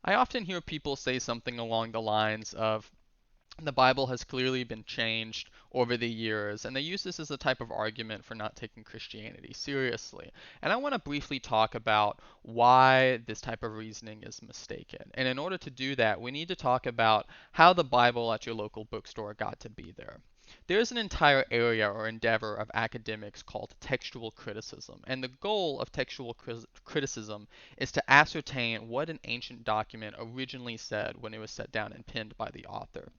I often hear people say something along the lines of, the Bible has clearly been changed over the years, and they use this as a type of argument for not taking Christianity seriously. And I want to briefly talk about why this type of reasoning is mistaken. And in order to do that, we need to talk about how the Bible at your local bookstore got to be there. There's an entire area or endeavor of academics called textual criticism, and the goal of textual criticism is to ascertain what an ancient document originally said when it was set down and penned by the author.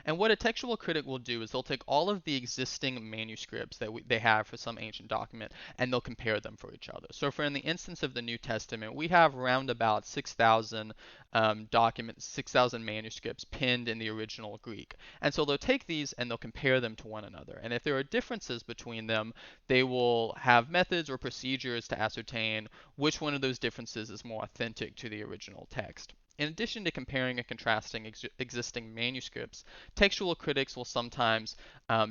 And what a textual critic will do is they'll take all of the existing manuscripts that they have for some ancient document and they'll compare them for each other. So, for in the instance of the New Testament, we have around about 6,000 documents, 6,000 manuscripts penned in the original Greek. And so they'll take these and they'll compare them to one another. And if there are differences between them, they will have methods or procedures to ascertain which one of those differences is more authentic to the original text. In addition to comparing and contrasting existing manuscripts, textual critics will sometimes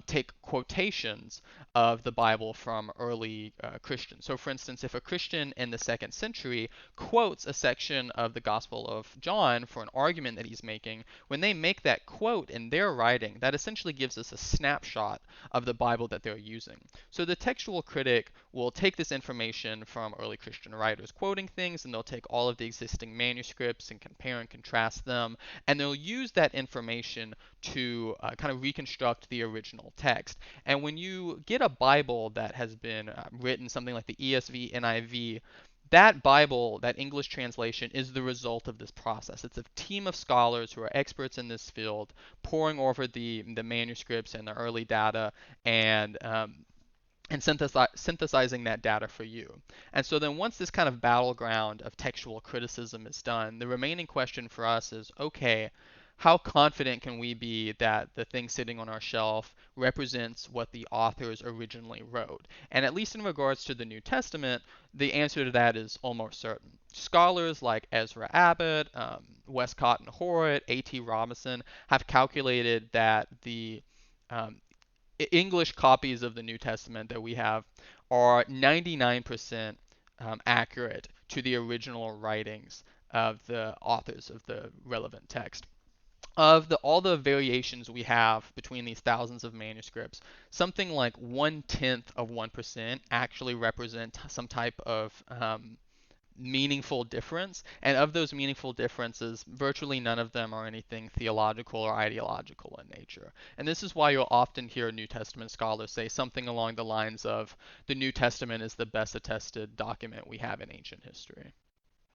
take quotations of the Bible from early Christians. So, for instance, if a Christian in the second century quotes a section of the Gospel of John for an argument that he's making, when they make that quote in their writing, that essentially gives us a snapshot of the Bible that they're using. So, the textual critic will take this information from early Christian writers quoting things, and they'll take all of the existing manuscripts and compare and contrast them, and they'll use that information to kind of reconstruct the original text. And when you get a Bible that has been written, something like the ESV, NIV, that Bible, that English translation, is the result of this process. It's a team of scholars who are experts in this field poring over the manuscripts and the early data and synthesizing that data for you. And so then once this kind of battleground of textual criticism is done, the remaining question for us is, okay, how confident can we be that the thing sitting on our shelf represents what the authors originally wrote? And at least in regards to the New Testament, the answer to that is almost certain. Scholars like Ezra Abbott, Westcott and Hort, A.T. Robinson have calculated that the um, English copies of the New Testament that we have are 99% accurate to the original writings of the authors of the relevant text. Of all the variations we have between these thousands of manuscripts, something like 1/10 of 1% actually represent some type of meaningful difference. And of those meaningful differences, virtually none of them are anything theological or ideological in nature. And this is why you'll often hear New Testament scholars say something along the lines of, the New Testament is the best attested document we have in ancient history.